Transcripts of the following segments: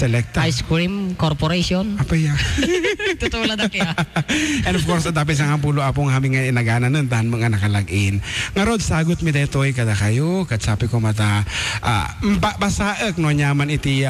Selecta. Ice Cream Corporation. Apa ya? Tutulad na kaya. And of course, tapos ang pulo apong haming inagana nun, tahan mga nakalagin. Nga Rod, sagot mi detoy kada kayo, kat sabi ko mata, basaek no nyaman iti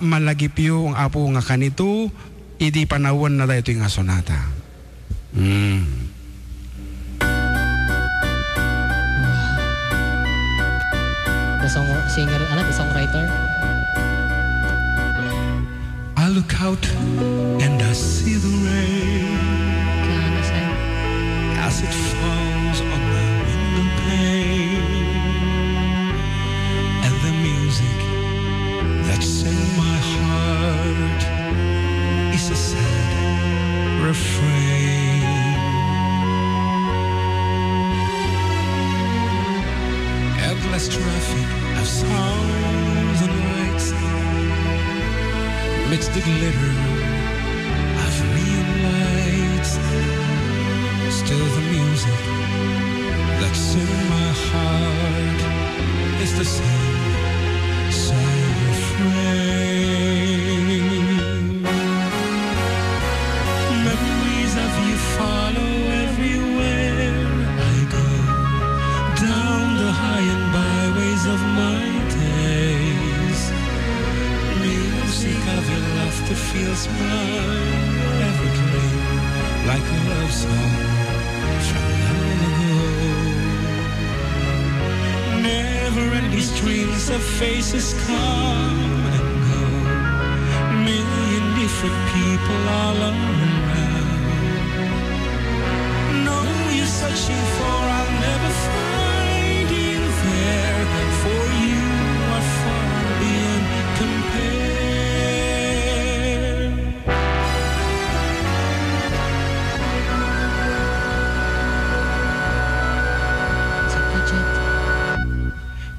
malagip yung apo nga kanito, idi panawon na dito yung sonata. The song singer, the songwriter. I look out and I see the rain as it falls on my window pane, and the music that's in my heart is a sad refrain. Endless traffic of sounds and lights amidst the glitter of neon lights. Still the music that's in my heart is the same sad refrain. Memories of you follow everywhere I go, down the high and byways of my days. Music of your laughter fills my every dream like a love song from long ago. Never-ending streams of faces come and go, million different people all around. No you're searching for, I'll never find you there, for you are far beyond compare.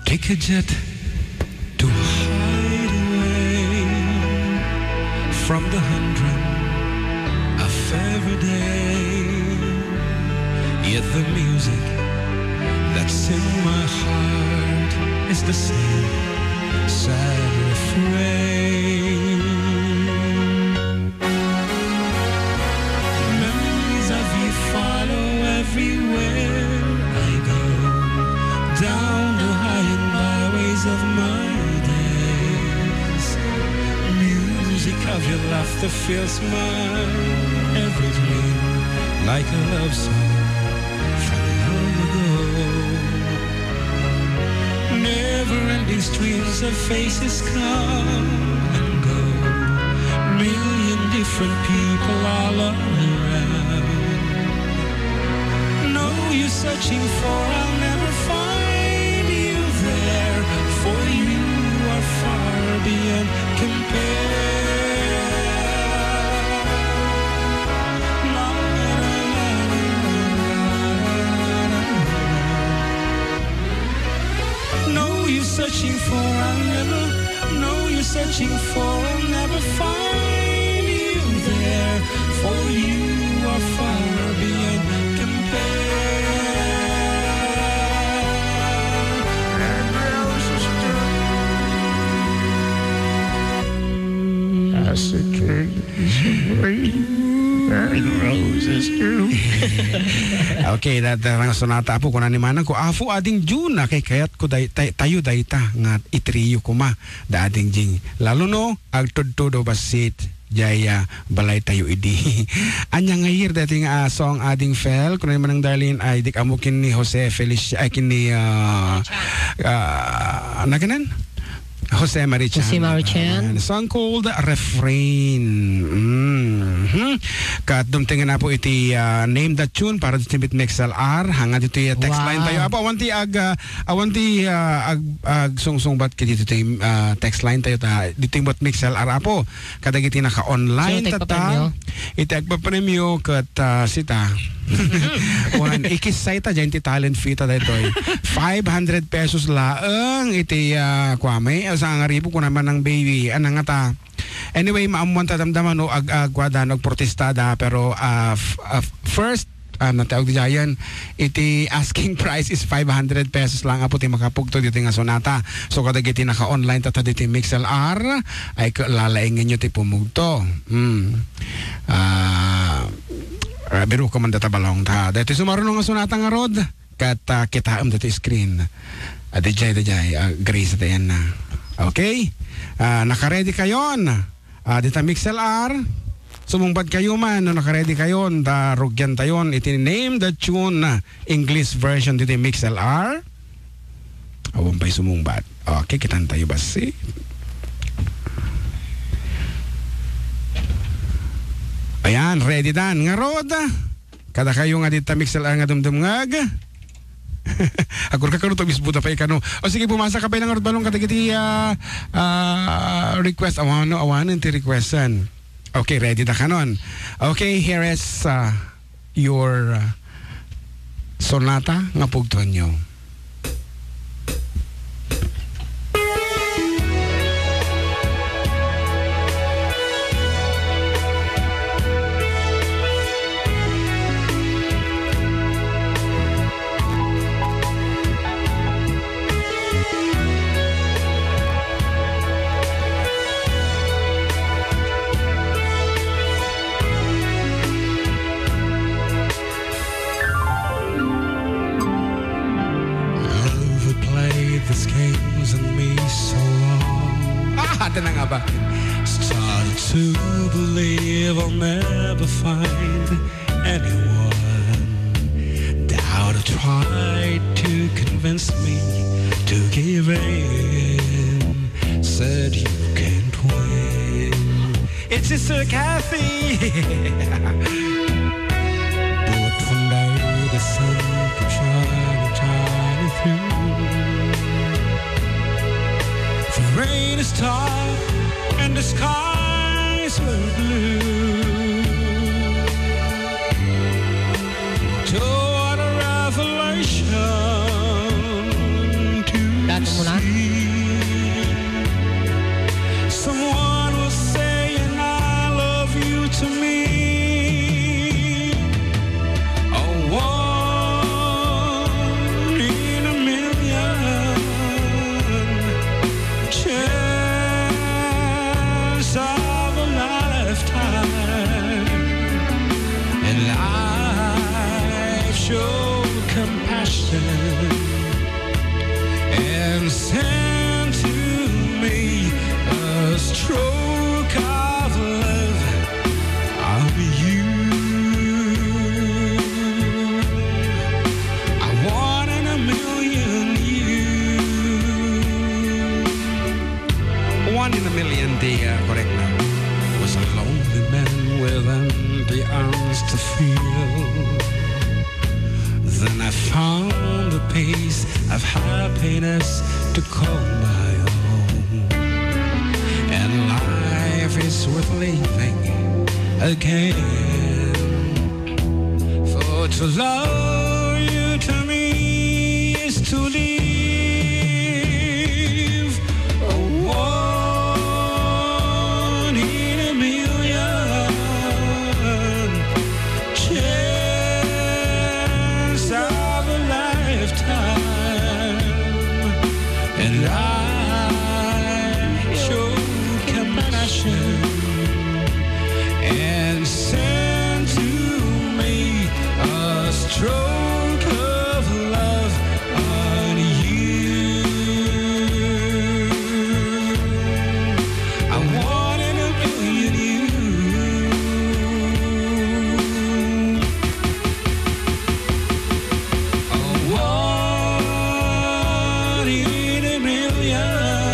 Take a jet to hide away from the hundred of every day. Yet the music that's in my heart is the same sad refrain. Memories of you follow everywhere I go, down the high and byways of my days. Music of your laughter fills my every dream like a love song from long ago. Never-ending streams of faces come and go, million different people all around. No you're searching for, I'll never find you there, for you are far beyond compare. No you're searching for, I'll never. No you're searching for, I'll never find you there, for you are far beyond compare. Red roses do, as the trees green, red roses do. Okay, that sonata po kunan ni manang ko afu ading June na kay kayat ko tayo dayta nga itriyo ko ma da ading jing lalo no agtudto do basit jaya balay tayo idi. Anya ngayir dating song ading fel kunan manang darlin ay dik amukin ni Jose Felicia ay kini naganan Jose Marichan. Jose Marichan. A song called Refrain. Kat dumtingan na po iti name that tune para sa Timbit MXLR. Hanga dito yung text line tayo. Apo, awanti song bat kiti dito yung text line tayo ta. Dito yung bot MXLR. Apo, kadagiti naka-online tata. Iti agpapremyo kat sita. Ikisay ta dyan ti talent fee ta dito. 500 pesos laang iti kwame. Sa nga ribo ko naman ng baby. Anang nga ta. Anyway, maamuan tatamdaman no agwadan og protestada pero first natawag diyan, iti asking price is 500 pesos lang apo ti makapugto dito nga sonata. So kada iti naka-online tata dito MixLR ay lalaingin nyo ti pumugto. Biro ko man data balong ta. Dito sumarunong nga sonata nga rod kat kita dito screen. Adijay Grace ito yan na. Okay? Naka-ready kayon. Dito MixLR. Sumungpad kayo man, no, naka-ready kayon, rugyan tayon, iti-name the tune na English version dito MixLR. Awan pa'y sumungpad. Okay, kitan tayo ba si? Ayan, ready dan. Nga rod, kada kayo nga dito MixLR nga dumdumngag. Agur ka kanuto bisbuta pa ikano. O sige, pumasa ka pa ng rod balong katagiti request. Awanan ti requestan. Okay, ready na kanon. Okay, here is your sonata nga pugtuan nyo. Started to believe I'll never find anyone. Doubt tried to convince me to give in. Said you can't win. It's Sister Kathy. But one day the sun could shine through. The rain is stopped and the skies were blue. To what a revelation to see. Someone was saying I love you to me. A one in a million chance of a lifetime. And life showed compassion and sent to me a stroke of love of you. I want in a million you. One in a million, correct now. Was a lonely man with empty arms to feel. Then I found a piece of happiness to call my own. And life is worth living again. For to love you to me is to live. A one in a million chance of a lifetime. And I show compassion and send to me a stroke of love on you. I want in a million you. A one in a million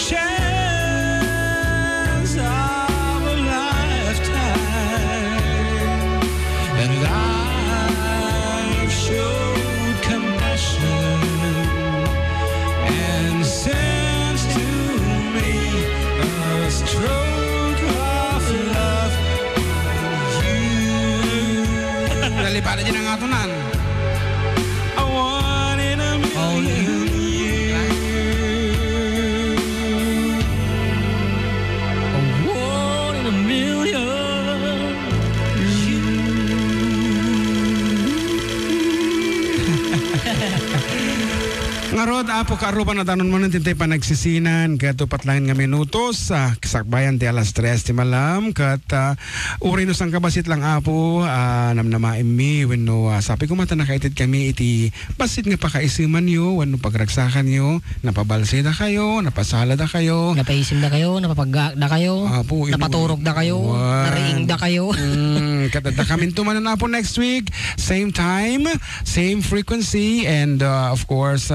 chance of a lifetime. And life showed compassion and sent to me a stroke of love on you. Nalipada dyan ang atunan. I want in a million you. A one in a million you. apo kaaruban na tanon mo ng tintay pa nagsisinan katupat lang nga minutos sa kasakbayan di alas 3 ti malam kat uri no sang kabasit lang apo namnamaim mi wenno sabi ko mata nakaited kami iti basit nga pakaisiman yo wenno pagragsakan yo napabalse da kayo napasala da kayo Napaisim na kayo, napapagga na kayo, Apo, napaturog na kayo, nariing na kayo. Katata kami tumanan na po next week. Same time, same frequency, and of course,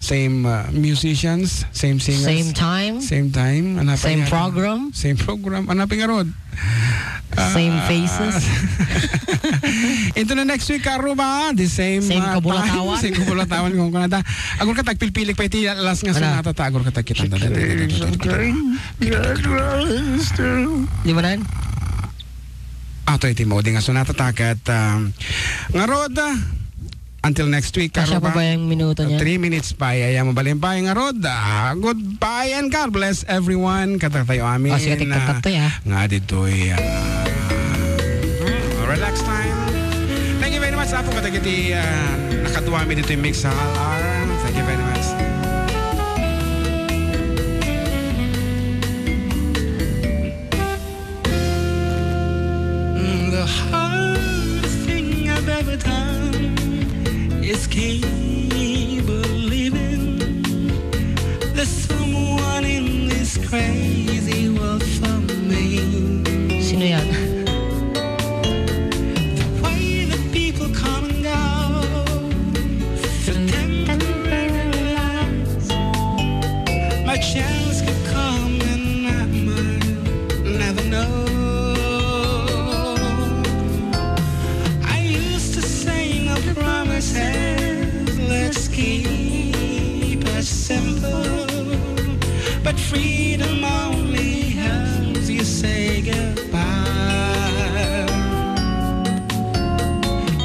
same musicians, same singers. Same time, Same time. same program, Same program. Hanapin nga rod. same faces. Into the next week, Karuba. The same Same time. kabulatawan. Same kabulatawan kung kunada. Agor ka tagpilpilik pa iti alas nga sonata ta. Agor ka tagkitan. Di ba nan? Ato iti mo. Di nga sonata takat. Nga rod. Until next week, Kasya pa Karuba. ba yung minuto niya? 3 minutes pa. Ayaw mabalimpay nga rod. Goodbye and God bless everyone. Katatayo amin. Sige, tiktak to ya. Nga dito'y relax time. Thank you very much. Apo katagiti nakatuwa mi dito yung mix sa LR. Thank you very much. The hardest thing I've ever done is keep believing there's someone in this crazy world for me. Sino yan? The way that people come and go, the temporary lives, my chance could come and I might never know. I used to sing a promises, let's keep it simple, but freedom only helps you say goodbye.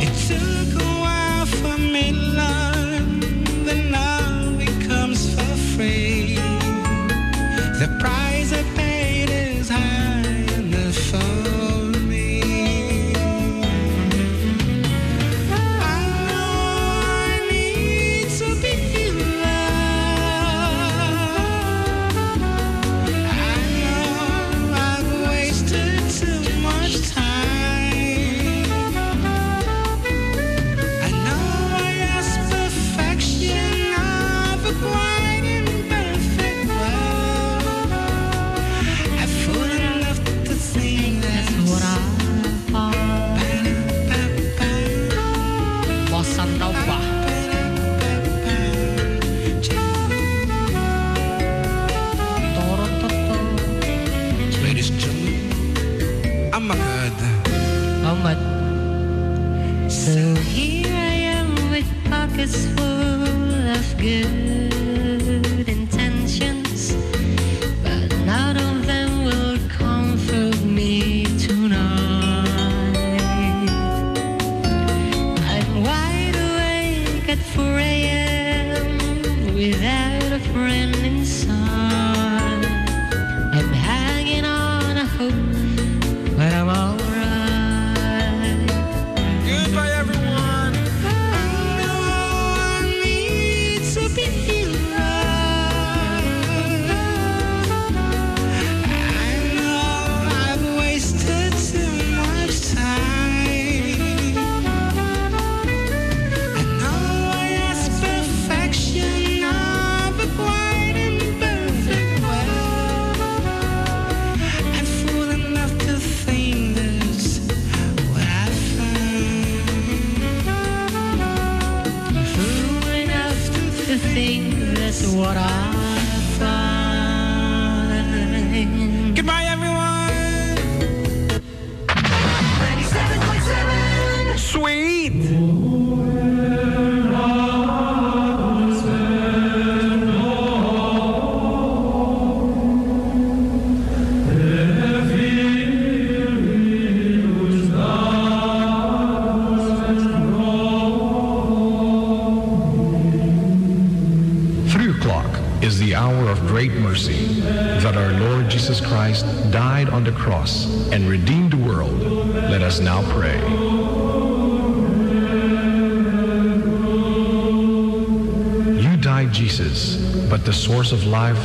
It took a while for me to learn that now it comes for free. The price I paid is high enough for me. I know I need to be loved. I know I've wasted too much time. I know I ask perfection of a quite imperfect world. I've fool enough to think that's What I thought. Bosan daw ba? Toro-toto. Ladies and gentlemen, Ang magad. Ahmad. So here I am with pockets full of good intentions, but none of them will comfort me tonight. I'm wide awake at 4 a.m. without a friend inside. I'm hanging on a hope, but I'm alright. Goodbye, everyone. I know I need to be loved. I know I've wasted too much time. I know I ask perfection of a quite imperfect world. I'm fool enough to think that's what I found. Fool enough to think that's what I find. Goodbye, everyone. 97.7 Sweet. is the hour of great mercy, that our Lord Jesus Christ died on the cross and redeemed the world. Let us now pray. You died, Jesus. pieces, but the source of life